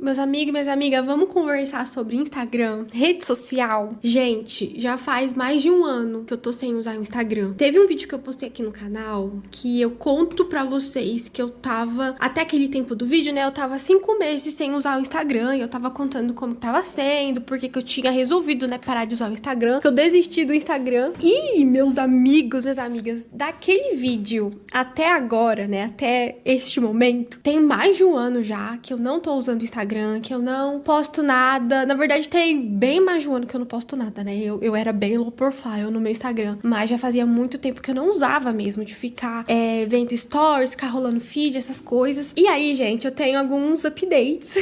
Meus amigos e minhas amigas, vamos conversar sobre Instagram, rede social? Gente, já faz mais de um ano que eu tô sem usar o Instagram. Teve um vídeo que eu postei aqui no canal que eu conto pra vocês que eu tava, até aquele tempo do vídeo, né, eu tava 5 meses sem usar o Instagram e eu tava contando como tava sendo, porque que eu tinha resolvido, né, parar de usar o Instagram, que eu desisti do Instagram. E, meus amigos, minhas amigas, daquele vídeo até agora, né, até este momento, tem mais de um ano já que eu não tô usando o Instagram, que eu não posto nada. Na verdade, tem bem mais de um ano que eu não posto nada, né? Eu era bem low profile no meu Instagram, mas já fazia muito tempo que eu não usava mesmo, de ficar vendo stories, ficar rolando feed, essas coisas. E aí, gente, eu tenho alguns updates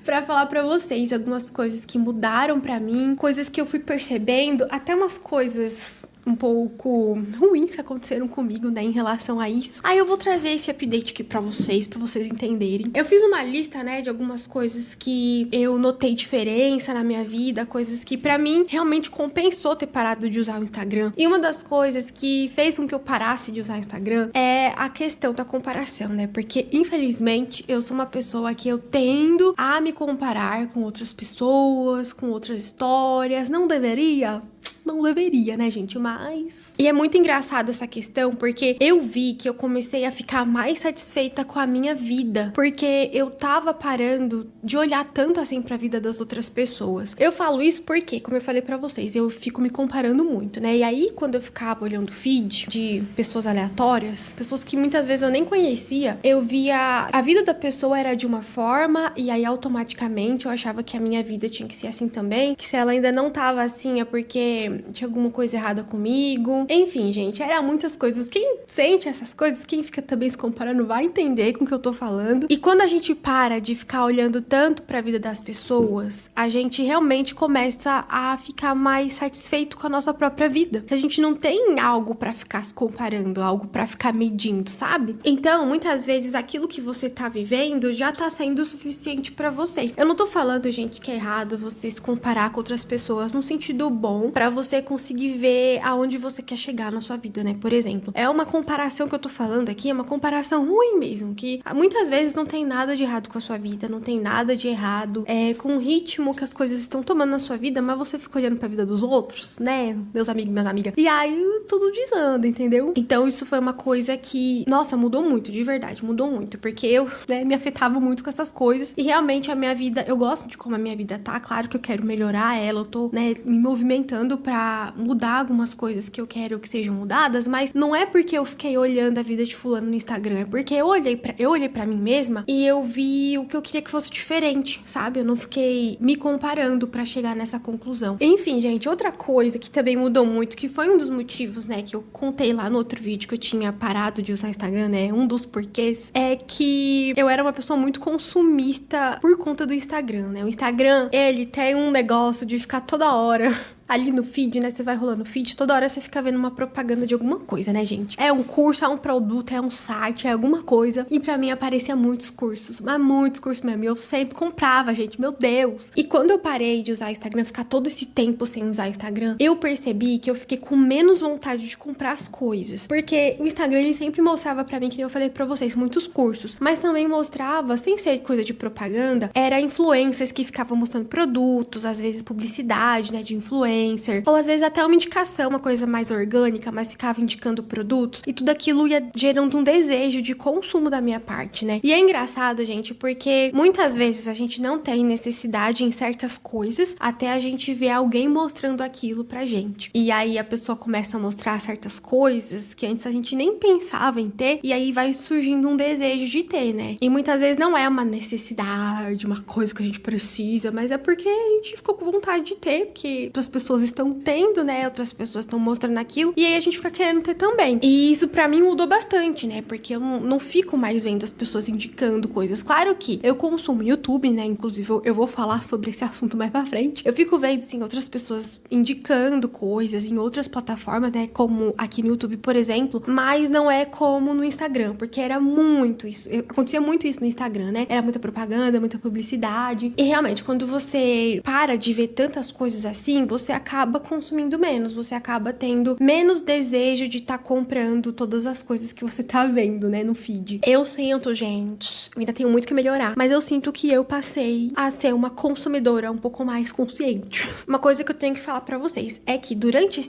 pra falar pra vocês, algumas coisas que mudaram pra mim, coisas que eu fui percebendo, até umas coisas um pouco ruins que aconteceram comigo, né, em relação a isso. Aí eu vou trazer esse update aqui pra vocês entenderem. Eu fiz uma lista, né, de algumas coisas que eu notei diferença na minha vida, coisas que pra mim realmente compensou ter parado de usar o Instagram. E uma das coisas que fez com que eu parasse de usar o Instagram é a questão da comparação, né, porque infelizmente eu sou uma pessoa que eu tendo a me comparar com outras pessoas, com outras histórias. Não deveria, né, gente? Mas... E é muito engraçado essa questão, porque eu vi que eu comecei a ficar mais satisfeita com a minha vida, porque eu tava parando de olhar tanto assim pra vida das outras pessoas. Eu falo isso porque, como eu falei pra vocês, eu fico me comparando muito, né? E aí, quando eu ficava olhando feed de pessoas aleatórias, pessoas que muitas vezes eu nem conhecia, eu via a vida da pessoa era de uma forma, e aí automaticamente eu achava que a minha vida tinha que ser assim também, que se ela ainda não tava assim é porque tinha alguma coisa errada comigo. Enfim, gente, era muitas coisas. Quem sente essas coisas, quem fica também se comparando, vai entender com o que eu tô falando. E quando a gente para de ficar olhando tanto pra vida das pessoas, a gente realmente começa a ficar mais satisfeito com a nossa própria vida. A gente não tem algo pra ficar se comparando, algo pra ficar medindo, sabe? Então, muitas vezes, aquilo que você tá vivendo já tá sendo o suficiente pra você. Eu não tô falando, gente, que é errado você se comparar com outras pessoas no sentido bom, pra você conseguir ver aonde você quer chegar na sua vida, né? Por exemplo, é uma comparação que eu tô falando aqui, é uma comparação ruim mesmo, que muitas vezes não tem nada de errado com a sua vida, não tem nada de errado com o ritmo que as coisas estão tomando na sua vida, mas você fica olhando pra vida dos outros, né? Meus amigos, minhas amigas. E aí tudo desanda, entendeu? Então isso foi uma coisa que, nossa, mudou muito, de verdade, mudou muito, porque eu, né, me afetava muito com essas coisas e realmente a minha vida, eu gosto de como a minha vida tá, claro que eu quero melhorar ela, eu tô, né, me movimentando pra mudar algumas coisas que eu quero que sejam mudadas, mas não é porque eu fiquei olhando a vida de fulano no Instagram, é porque eu olhei pra mim mesma e eu vi o que eu queria que fosse diferente, sabe? Eu não fiquei me comparando pra chegar nessa conclusão. Enfim, gente, outra coisa que também mudou muito, que foi um dos motivos, né, que eu contei lá no outro vídeo que eu tinha parado de usar Instagram, né, um dos porquês, é que eu era uma pessoa muito consumista por conta do Instagram, né? O Instagram, ele tem um negócio de ficar toda hora ali no feed, né? Você vai rolando o feed, toda hora você fica vendo uma propaganda de alguma coisa, né, gente? É um curso, é um produto, é um site, é alguma coisa. E pra mim aparecia muitos cursos, mas muitos cursos mesmo. E eu sempre comprava, gente, meu Deus. E quando eu parei de usar Instagram, ficar todo esse tempo sem usar Instagram, eu percebi que eu fiquei com menos vontade de comprar as coisas. Porque o Instagram, ele sempre mostrava pra mim, que nem eu falei pra vocês, muitos cursos. Mas também mostrava, sem ser coisa de propaganda, era influencers que ficavam mostrando produtos, às vezes publicidade, né, de influencers, ou às vezes até uma indicação, uma coisa mais orgânica, mas ficava indicando produtos, e tudo aquilo ia gerando um desejo de consumo da minha parte, né? E é engraçado, gente, porque muitas vezes a gente não tem necessidade em certas coisas até a gente ver alguém mostrando aquilo pra gente. E aí a pessoa começa a mostrar certas coisas que antes a gente nem pensava em ter, e aí vai surgindo um desejo de ter, né? E muitas vezes não é uma necessidade, uma coisa que a gente precisa, mas é porque a gente ficou com vontade de ter, porque outras pessoas estão tendo, né? Outras pessoas estão mostrando aquilo. E aí a gente fica querendo ter também. E isso pra mim mudou bastante, né? Porque eu não fico mais vendo as pessoas indicando coisas. Claro que eu consumo YouTube, né? Inclusive eu vou falar sobre esse assunto mais pra frente. Eu fico vendo, assim, outras pessoas indicando coisas em outras plataformas, né? Como aqui no YouTube, por exemplo. Mas não é como no Instagram. Porque era muito isso. Acontecia muito isso no Instagram, né? Era muita propaganda, muita publicidade. E realmente, quando você para de ver tantas coisas assim, você acaba consumindo menos, você acaba tendo menos desejo de estar comprando todas as coisas que você tá vendo, né, no feed. Eu sinto, gente, eu ainda tenho muito que melhorar, mas eu sinto que eu passei a ser uma consumidora um pouco mais consciente. Uma coisa que eu tenho que falar pra vocês é que durante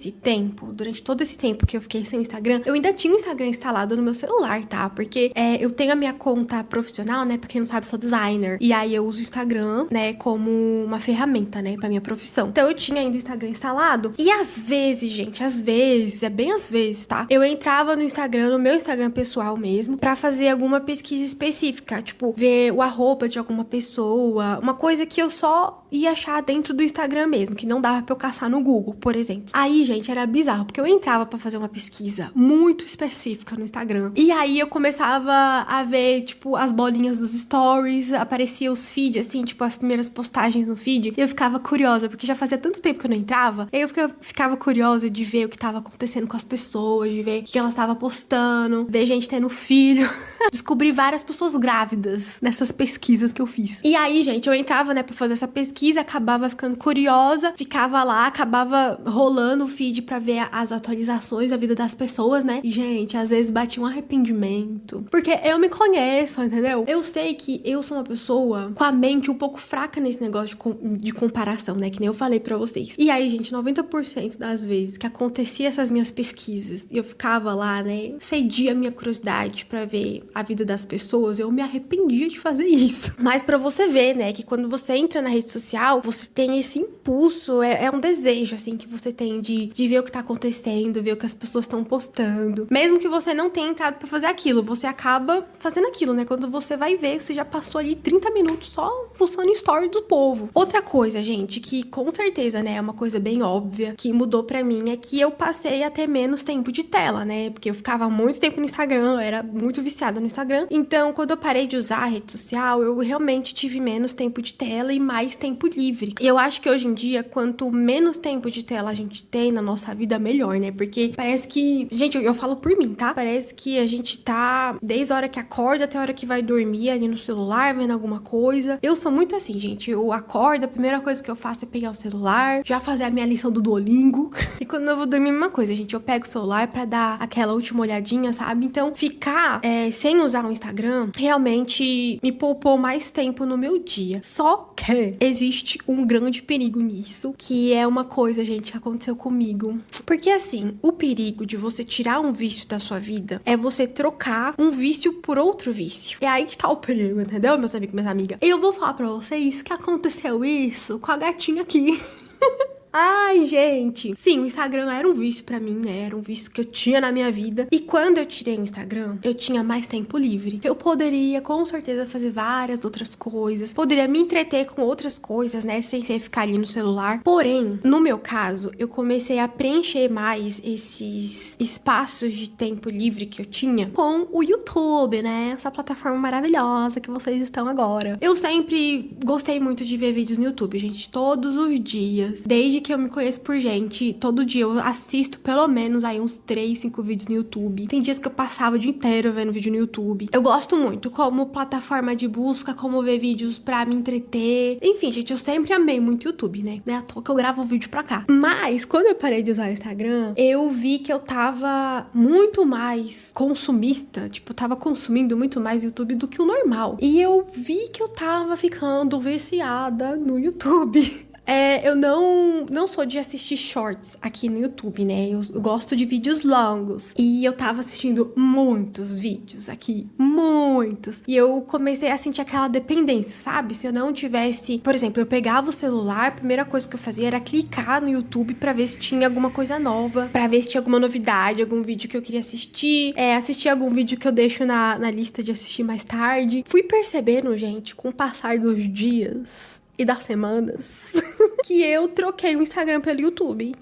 todo esse tempo que eu fiquei sem Instagram, eu ainda tinha o Instagram instalado no meu celular, tá? Porque eu tenho a minha conta profissional, né? Pra quem não sabe, eu sou designer. E aí eu uso o Instagram, né, como uma ferramenta, né, pra minha profissão. Então eu tinha ainda o Instagram instalado. E às vezes, gente, é bem às vezes, tá? Eu entrava no Instagram, no meu Instagram pessoal mesmo, pra fazer alguma pesquisa específica. Tipo, ver o arroba de alguma pessoa. Uma coisa que eu só ia achar dentro do Instagram mesmo, que não dava pra eu caçar no Google, por exemplo. Aí, gente, era bizarro, porque eu entrava pra fazer uma pesquisa muito específica no Instagram. E aí eu começava a ver, tipo, as bolinhas dos stories, aparecia os feeds, assim, tipo, as primeiras postagens no feed. E eu ficava curiosa, porque já fazia tanto tempo que eu não entrava. Aí eu ficava curiosa de ver o que tava acontecendo com as pessoas, de ver o que elas estavam postando, ver gente tendo filho. Descobri várias pessoas grávidas nessas pesquisas que eu fiz. E aí, gente, eu entrava, né, pra fazer essa pesquisa, acabava ficando curiosa, ficava lá, acabava rolando o feed pra ver as atualizações da vida das pessoas, né? E, gente, às vezes batia um arrependimento. Porque eu me conheço, entendeu? Eu sei que eu sou uma pessoa com a mente um pouco fraca nesse negócio de comparação, né? Que nem eu falei pra vocês. E aí, gente, 90% das vezes que acontecia essas minhas pesquisas e eu ficava lá, né, cedia a minha curiosidade pra ver a vida das pessoas, eu me arrependia de fazer isso. Mas pra você ver, né, que quando você entra na rede social, você tem esse impulso, é um desejo, assim, que você tem de ver o que tá acontecendo, ver o que as pessoas estão postando. Mesmo que você não tenha entrado pra fazer aquilo, você acaba fazendo aquilo, né? Quando você vai ver, você já passou ali 30 minutos só fuçando story do povo. Outra coisa, gente, que com certeza, né, é uma coisa bem óbvia, que mudou pra mim, é que eu passei a ter menos tempo de tela, né? Porque eu ficava muito tempo no Instagram, eu era muito viciada no Instagram. Então, quando eu parei de usar a rede social, eu realmente tive menos tempo de tela e mais tempo livre. E eu acho que hoje em dia, quanto menos tempo de tela a gente tem na nossa vida, melhor, né? Porque parece que... Gente, eu falo por mim, tá? Parece que a gente tá desde a hora que acorda até a hora que vai dormir ali no celular, vendo alguma coisa. Eu sou muito assim, gente. Eu acordo, a primeira coisa que eu faço é pegar o celular, já fazer a minha lição do Duolingo. E quando eu vou dormir, a mesma coisa, gente. Eu pego o celular pra dar aquela última olhadinha, sabe? Então, ficar sem usar o Instagram realmente me poupou mais tempo no meu dia. Só que existe um grande perigo nisso, que é uma coisa, gente, que aconteceu comigo. Porque, assim, o perigo de você tirar um vício da sua vida é você trocar um vício por outro vício. É aí que tá o perigo, entendeu, meus amigos e minhas amigas? Eu vou falar pra vocês que aconteceu isso com a gatinha aqui. Ai, gente. Sim, o Instagram era um vício pra mim, né? Era um vício que eu tinha na minha vida. E quando eu tirei o Instagram, eu tinha mais tempo livre. Eu poderia, com certeza, fazer várias outras coisas. Poderia me entreter com outras coisas, né? Sem ser ficar ali no celular. Porém, no meu caso, eu comecei a preencher mais esses espaços de tempo livre que eu tinha com o YouTube, né? Essa plataforma maravilhosa que vocês estão agora. Eu sempre gostei muito de ver vídeos no YouTube, gente. Todos os dias. Desde que eu me conheço por gente, todo dia eu assisto pelo menos aí uns 3, 5 vídeos no YouTube. Tem dias que eu passava o dia inteiro vendo vídeo no YouTube. Eu gosto muito como plataforma de busca, como ver vídeos pra me entreter. Enfim, gente, eu sempre amei muito o YouTube, né? Não é à toa que eu gravo vídeo pra cá. Mas, quando eu parei de usar o Instagram, eu vi que eu tava muito mais consumista. Tipo, eu tava consumindo muito mais YouTube do que o normal. E eu vi que eu tava ficando viciada no YouTube. Eu não sou de assistir shorts aqui no YouTube, né? Eu gosto de vídeos longos. E eu tava assistindo muitos vídeos aqui. Muitos. E eu comecei a sentir aquela dependência, sabe? Se eu não tivesse... Por exemplo, eu pegava o celular, a primeira coisa que eu fazia era clicar no YouTube pra ver se tinha alguma coisa nova. Pra ver se tinha alguma novidade, algum vídeo que eu queria assistir. Assistir algum vídeo que eu deixo na lista de assistir mais tarde. Fui percebendo, gente, com o passar dos dias... e das semanas, que eu troquei o Instagram pelo YouTube.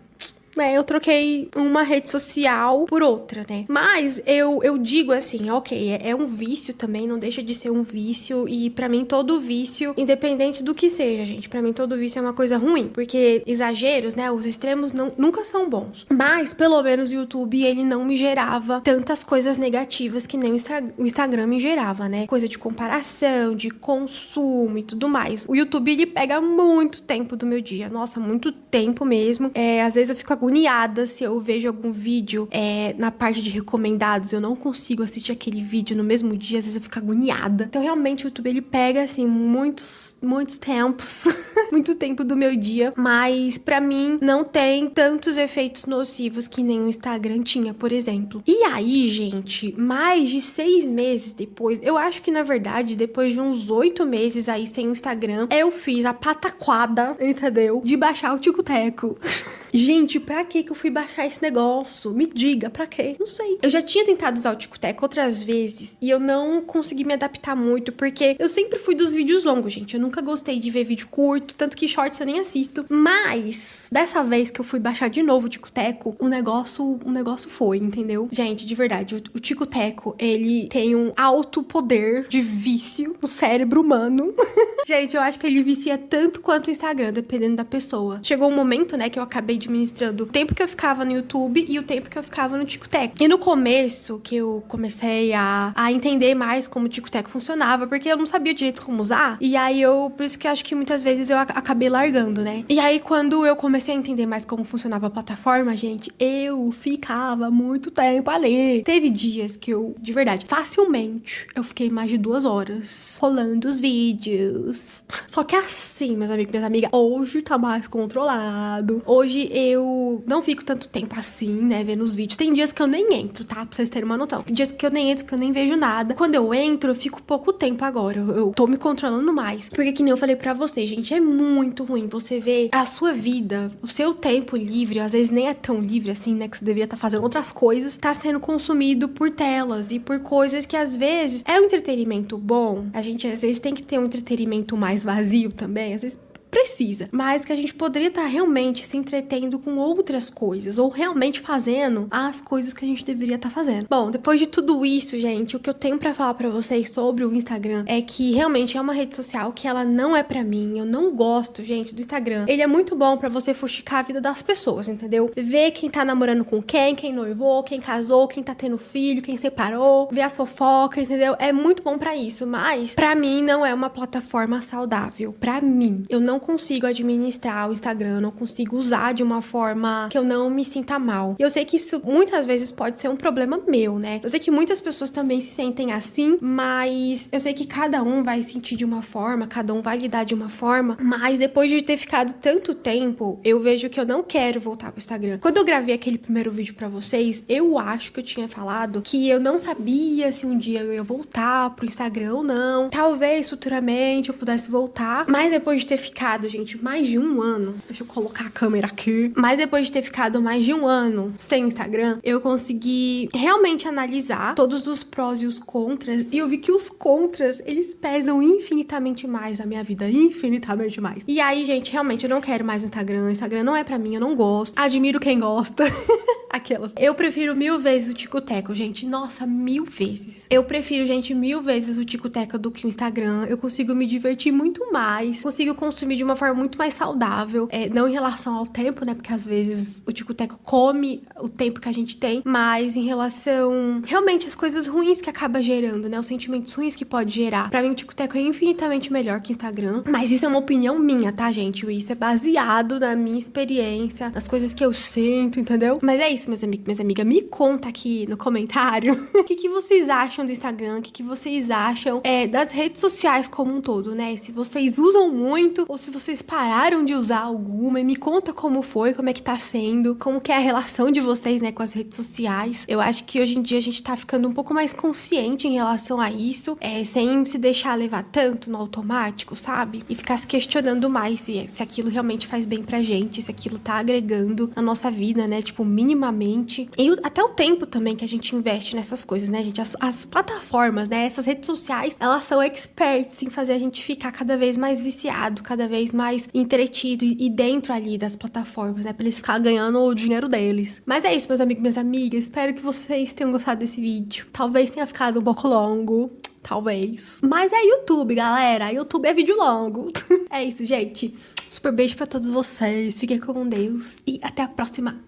eu troquei uma rede social por outra, né? Mas eu digo assim, ok, é um vício também, não deixa de ser um vício. E pra mim todo vício, independente do que seja, gente, pra mim todo vício é uma coisa ruim. Porque exageros, né, os extremos nunca são bons. Mas, pelo menos o YouTube, ele não me gerava tantas coisas negativas que nem o Instagram me gerava, né? Coisa de comparação, de consumo e tudo mais. O YouTube, ele pega muito tempo do meu dia. Nossa, muito tempo mesmo. Às vezes eu fico agoniada se eu vejo algum vídeo na parte de recomendados. Eu não consigo assistir aquele vídeo no mesmo dia. Às vezes eu fico agoniada. Então, realmente, o YouTube, ele pega, assim, muitos tempos. Muito tempo do meu dia. Mas, pra mim, não tem tantos efeitos nocivos que nem o Instagram tinha, por exemplo. E aí, gente, mais de 6 meses depois, eu acho que, na verdade, depois de uns 8 meses aí sem o Instagram, eu fiz a pataquada, entendeu? De baixar o Tico-Teco. Gente, pra que eu fui baixar esse negócio? Me diga, pra quê? Não sei. Eu já tinha tentado usar o Tico-Teco outras vezes e eu não consegui me adaptar muito, porque eu sempre fui dos vídeos longos, gente. Eu nunca gostei de ver vídeo curto, tanto que shorts eu nem assisto. Mas, dessa vez que eu fui baixar de novo o Tico-Teco, o negócio foi, entendeu? Gente, de verdade, o Tico-Teco, ele tem um alto poder de vício no cérebro humano. Gente, eu acho que ele vicia tanto quanto o Instagram, dependendo da pessoa. Chegou um momento, né, que eu acabei administrando o tempo que eu ficava no YouTube e o tempo que eu ficava no Tico-Teco. E no começo, que eu comecei a entender mais como o Tico-Teco funcionava, porque eu não sabia direito como usar. E aí por isso que eu acho que muitas vezes eu acabei largando, né? E aí, quando eu comecei a entender mais como funcionava a plataforma, gente, eu ficava muito tempo ali. Teve dias que eu, de verdade, facilmente, eu fiquei mais de 2 horas rolando os vídeos. Só que assim, meus amigos e minhas amigas, hoje tá mais controlado. Hoje eu não fico tanto tempo assim, né, vendo os vídeos. Tem dias que eu nem entro, tá? Pra vocês terem uma noção. Tem dias que eu nem entro, que eu nem vejo nada. Quando eu entro, eu fico pouco tempo agora. Eu tô me controlando mais. Porque que nem eu falei pra vocês, gente, é muito ruim você ver a sua vida, o seu tempo livre, às vezes nem é tão livre assim, né, que você deveria estar fazendo outras coisas, tá sendo consumido por telas e por coisas que às vezes é um entretenimento bom. A gente às vezes tem que ter um entretenimento mais vazio também, às vezes precisa, mas que a gente poderia estar realmente se entretendo com outras coisas, ou realmente fazendo as coisas que a gente deveria estar fazendo. Bom, depois de tudo isso, gente, o que eu tenho pra falar pra vocês sobre o Instagram é que realmente é uma rede social que ela não é pra mim. Eu não gosto, gente, do Instagram. Ele é muito bom pra você fuxicar a vida das pessoas, entendeu? Ver quem tá namorando com quem noivou, quem casou, quem tá tendo filho, quem separou, ver as fofocas, entendeu? É muito bom pra isso, mas pra mim não é uma plataforma saudável. Pra mim, eu não consigo administrar o Instagram, não consigo usar de uma forma que eu não me sinta mal. Eu sei que isso muitas vezes pode ser um problema meu, né? Eu sei que muitas pessoas também se sentem assim, mas eu sei que cada um vai sentir de uma forma, cada um vai lidar de uma forma, mas depois de ter ficado tanto tempo, eu vejo que eu não quero voltar pro Instagram. Quando eu gravei aquele primeiro vídeo pra vocês, eu acho que eu tinha falado que eu não sabia se um dia eu ia voltar pro Instagram ou não. Talvez futuramente eu pudesse voltar, mas depois de ter ficado, gente, mais de 1 ano, deixa eu colocar a câmera aqui, mas depois de ter ficado mais de 1 ano sem o Instagram, eu consegui realmente analisar todos os prós e os contras, e eu vi que os contras, eles pesam infinitamente mais na minha vida, infinitamente mais. E aí, gente, realmente, eu não quero mais o Instagram não é pra mim, eu não gosto, admiro quem gosta, aquelas. Eu prefiro 1000 vezes o Tico-Teco, gente, nossa, 1000 vezes. Eu prefiro, gente, 1000 vezes o Tico-Teco do que o Instagram, eu consigo me divertir muito mais, consigo consumir de uma forma muito mais saudável, não em relação ao tempo, né, porque às vezes o Tico-Teco come o tempo que a gente tem, mas em relação, realmente, às coisas ruins que acaba gerando, né, os sentimentos ruins que pode gerar. Pra mim, o Tico-Teco é infinitamente melhor que o Instagram, mas isso é uma opinião minha, tá, gente? Isso é baseado na minha experiência, nas coisas que eu sinto, entendeu? Mas é isso, meus amigos, minhas amigas, me conta aqui no comentário o que vocês acham do Instagram, o que vocês acham das redes sociais como um todo, né? Se vocês usam muito, ou se vocês pararam de usar alguma, e me conta como foi, como é que tá sendo, como que é a relação de vocês, né, com as redes sociais. Eu acho que hoje em dia a gente tá ficando um pouco mais consciente em relação a isso, sem se deixar levar tanto no automático, sabe? E ficar se questionando mais se aquilo realmente faz bem pra gente, se aquilo tá agregando na nossa vida, né, tipo, minimamente mente. E até o tempo também que a gente investe nessas coisas, né, gente? As plataformas, né, essas redes sociais, elas são experts em fazer a gente ficar cada vez mais viciado, cada vez mais entretido e dentro ali das plataformas, né, pra eles ficarem ganhando o dinheiro deles. Mas é isso, meus amigos e minhas amigas. Espero que vocês tenham gostado desse vídeo. Talvez tenha ficado um pouco longo. Talvez. Mas é YouTube, galera. YouTube é vídeo longo. É isso, gente. Super beijo pra todos vocês. Fiquem com Deus. E até a próxima.